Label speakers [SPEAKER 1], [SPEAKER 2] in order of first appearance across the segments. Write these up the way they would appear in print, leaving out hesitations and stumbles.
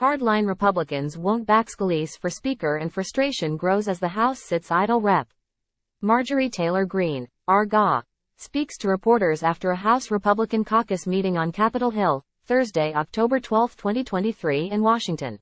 [SPEAKER 1] Hardline Republicans won't back Scalise for Speaker and frustration grows as the House sits idle. Rep. Marjorie Taylor-Greene, RGA, speaks to reporters after a House Republican caucus meeting on Capitol Hill, Thursday, October 12, 2023 in Washington.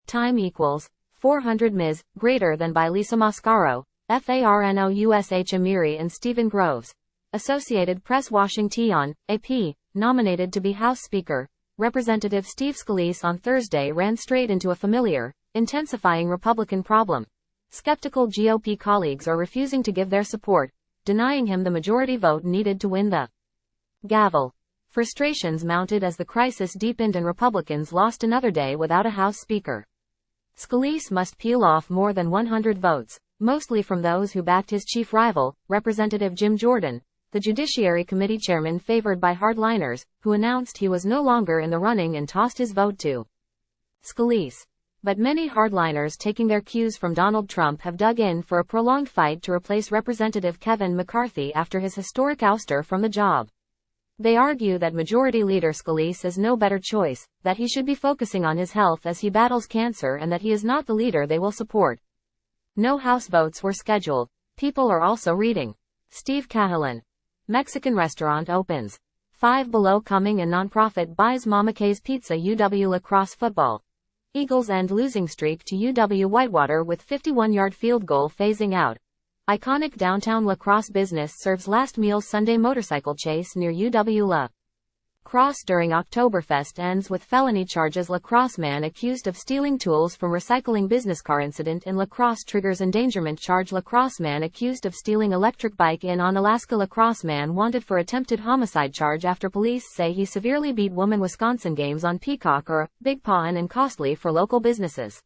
[SPEAKER 1] Time equals 400 Ms. greater than by Lisa MASCARO, FARNOUSH AMIRI and Stephen Groves. Associated Press. Washington, AP, nominated to be House Speaker, Representative Steve Scalise on Thursday ran straight into a familiar, intensifying Republican problem. Skeptical GOP colleagues are refusing to give their support, denying him the majority vote needed to win the gavel. Frustrations mounted as the crisis deepened and Republicans lost another day without a House Speaker. Scalise must peel off more than 100 votes, mostly from those who backed his chief rival, Representative Jim Jordan, the Judiciary Committee chairman favored by hardliners, who announced he was no longer in the running and tossed his vote to Scalise. But many hardliners, taking their cues from Donald Trump, have dug in for a prolonged fight to replace Representative Kevin McCarthy after his historic ouster from the job. They argue that Majority Leader Scalise is no better choice, that he should be focusing on his health as he battles cancer, and that he is not the leader they will support. No House votes were scheduled. People are also reading. Steve Cahalan. Mexican restaurant opens. Five Below coming and nonprofit buys Mama K's Pizza. UW lacrosse football. Eagles end losing streak to UW Whitewater with 51-yard field goal phasing out. Iconic downtown lacrosse business serves last meal. Sunday motorcycle chase near UW La Crosse during Oktoberfest ends with felony charges. Lacrosse man accused of stealing tools from recycling. Business car incident in La Crosse triggers endangerment charge. Lacrosse man accused of stealing electric bike in Onalaska. Lacrosse man wanted for attempted homicide charge after police say he severely beat woman. Wisconsin games on Peacock are big pawn and costly for local businesses.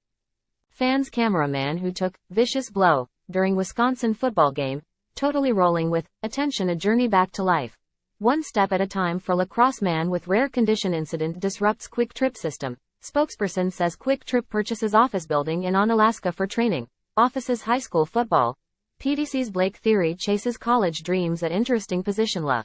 [SPEAKER 1] Fans cameraman who took vicious blow during Wisconsin football game, totally rolling with attention. A journey back to life. One step at a time for lacrosse man with rare condition. Incident disrupts Quick Trip system. Spokesperson says Quick Trip purchases office building in Onalaska for training. Offices high school football. PDC's Blake Theory chases college dreams at interesting position. La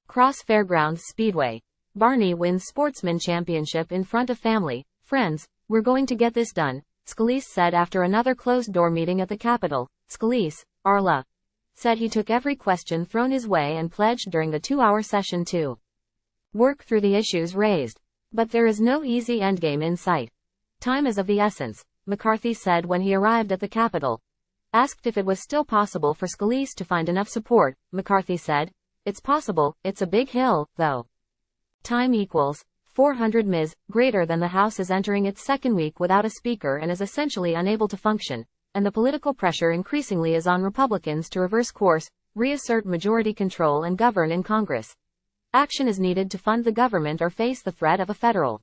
[SPEAKER 1] Crosse Fairgrounds Speedway. Barney wins sportsman championship in front of family, friends. We're going to get this done, Scalise said after another closed-door meeting at the Capitol. Scalise, Arla, said he took every question thrown his way and pledged during the 2-hour session to work through the issues raised. But there is no easy endgame in sight. Time is of the essence, McCarthy said when he arrived at the Capitol. Asked if it was still possible for Scalise to find enough support, McCarthy said, "It's possible, it's a big hill, though. Time equals 400 Ms. greater than the House is entering its second week without a speaker and is essentially unable to function, and the political pressure increasingly is on Republicans to reverse course, reassert majority control and govern in Congress. Action is needed to fund the government or face the threat of a federal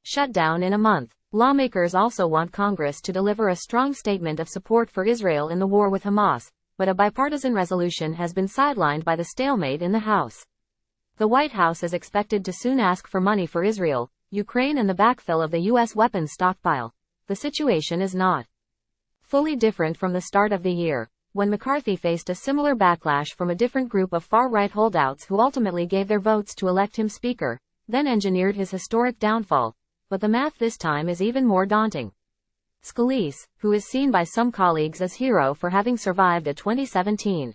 [SPEAKER 1] shutdown in a month. Lawmakers also want Congress to deliver a strong statement of support for Israel in the war with Hamas, but a bipartisan resolution has been sidelined by the stalemate in the House. The White House is expected to soon ask for money for Israel, Ukraine and the backfill of the U.S. weapons stockpile. The situation is not fully different from the start of the year, when McCarthy faced a similar backlash from a different group of far-right holdouts who ultimately gave their votes to elect him Speaker, then engineered his historic downfall. But the math this time is even more daunting. Scalise, who is seen by some colleagues as hero for having survived a 2017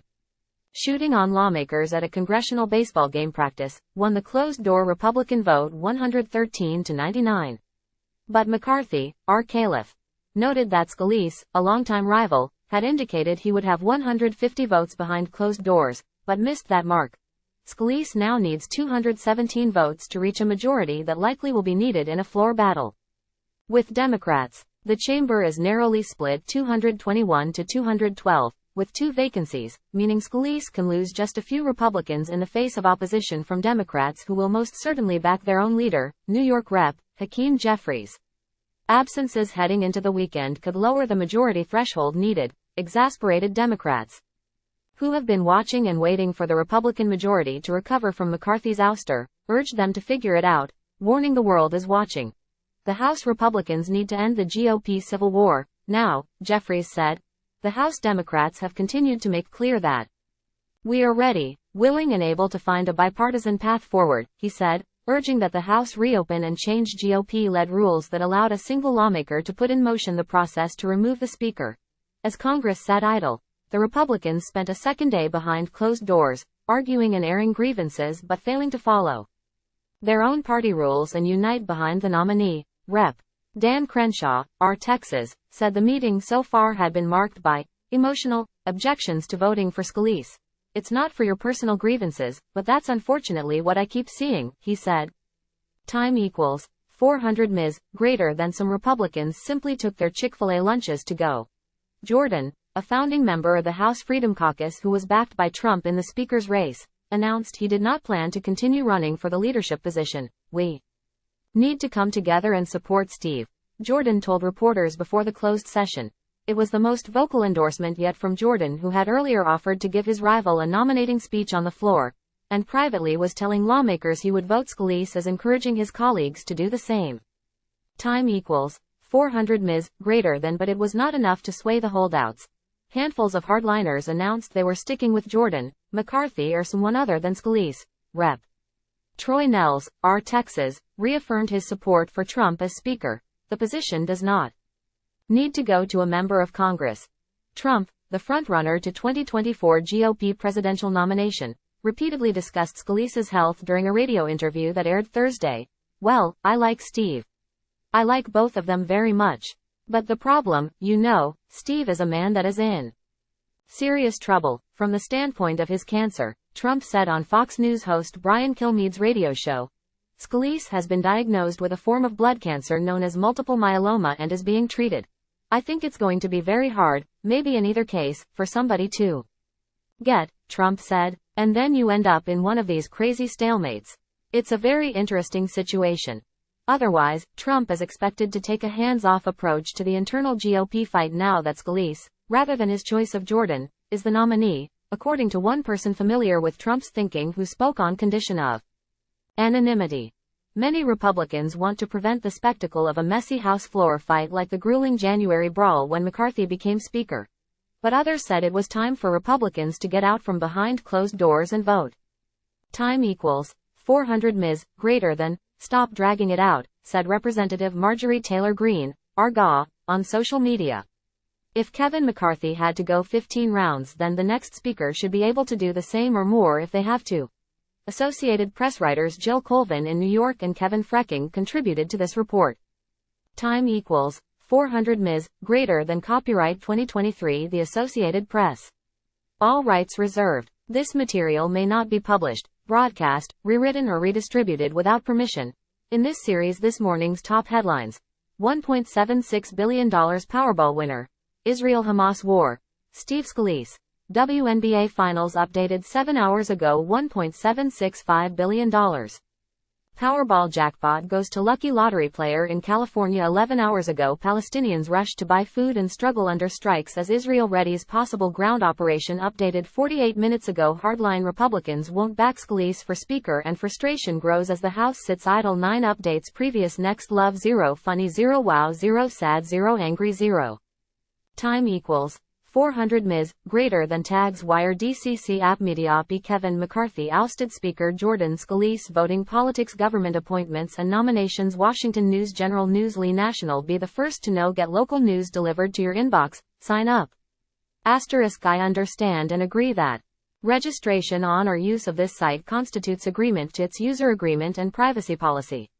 [SPEAKER 1] shooting on lawmakers at a congressional baseball game practice, won the closed-door Republican vote 113-99. But McCarthy, R. Califf, noted that Scalise, a longtime rival, had indicated he would have 150 votes behind closed doors, but missed that mark. Scalise now needs 217 votes to reach a majority that likely will be needed in a floor battle with Democrats. The chamber is narrowly split 221 to 212, with 2 vacancies, meaning Scalise can lose just a few Republicans in the face of opposition from Democrats who will most certainly back their own leader, New York Rep. Hakeem Jeffries. Absences heading into the weekend could lower the majority threshold needed. Exasperated Democrats, who have been watching and waiting for the Republican majority to recover from McCarthy's ouster, urged them to figure it out, warning the world is watching. The House Republicans need to end the GOP civil war now, Jeffries said. The House Democrats have continued to make clear that we are ready, willing and able to find a bipartisan path forward, he said. urging that the House reopen and change GOP-led rules that allowed a single lawmaker to put in motion the process to remove the Speaker. As Congress sat idle, the Republicans spent a second day behind closed doors, arguing and airing grievances but failing to follow their own party rules and unite behind the nominee. Rep. Dan Crenshaw, R. Texas, said the meeting so far had been marked by emotional objections to voting for Scalise. It's not for your personal grievances, but that's unfortunately what I keep seeing, he said. Time equals 400 Ms. greater than some Republicans simply took their Chick-fil-A lunches to go. Jordan, a founding member of the House Freedom Caucus who was backed by Trump in the Speaker's race, announced he did not plan to continue running for the leadership position. We need to come together and support Steve, Jordan told reporters before the closed session. It was the most vocal endorsement yet from Jordan, who had earlier offered to give his rival a nominating speech on the floor, and privately was telling lawmakers he would vote Scalise, as encouraging his colleagues to do the same. Time equals 400 Ms. greater than, but it was not enough to sway the holdouts. Handfuls of hardliners announced they were sticking with Jordan, McCarthy or someone other than Scalise. Rep. Troy Nehls, R. Texas, reaffirmed his support for Trump as Speaker. The position does not need to go to a member of Congress. Trump, the frontrunner to 2024 GOP presidential nomination, repeatedly discussed Scalise's health during a radio interview that aired Thursday. Well, I like Steve. I like both of them very much. But the problem, Steve is a man that is in serious trouble, from the standpoint of his cancer, Trump said on Fox News host Brian Kilmeade's radio show. Scalise has been diagnosed with a form of blood cancer known as multiple myeloma and is being treated. I think it's going to be very hard, maybe in either case, for somebody to get, Trump said, and then you end up in one of these crazy stalemates. It's a very interesting situation. Otherwise, Trump is expected to take a hands-off approach to the internal GOP fight now that Scalise, rather than his choice of Jordan, is the nominee, according to one person familiar with Trump's thinking who spoke on condition of anonymity. Many Republicans want to prevent the spectacle of a messy House floor fight like the grueling January brawl when McCarthy became Speaker. But others said it was time for Republicans to get out from behind closed doors and vote. Time equals 400 Ms. greater than. Stop dragging it out, said Representative Marjorie Taylor-Greene, RGA, on social media. If Kevin McCarthy had to go 15 rounds, then the next Speaker should be able to do the same or more if they have to. Associated Press writers Jill Colvin in New York and Kevin Frecking contributed to this report. Time equals 400 Ms. greater than. Copyright 2023 The Associated Press. All rights reserved. This material may not be published, broadcast, rewritten or redistributed without permission. In this series, this morning's top headlines. $1.76 billion Powerball winner. Israel-Hamas war. Steve Scalise. WNBA Finals updated 7 hours ago. $1.765 billion. Powerball jackpot goes to lucky lottery player in California 11 hours ago. Palestinians rush to buy food and struggle under strikes as Israel readies possible ground operation. Updated 48 minutes ago. Hardline Republicans won't back Scalise for Speaker and frustration grows as the House sits idle. 9 updates previous. Next love 0 funny 0 wow 0 sad 0 angry 0. Time equals 400 Ms. greater than. Tags Wire DCC app Mediapi Kevin McCarthy ousted Speaker Jordan Scalise voting politics government appointments and nominations Washington News General News Lee National Be the first to know, get local news delivered to your inbox, sign up. I understand and agree that registration on or use of this site constitutes agreement to its user agreement and privacy policy.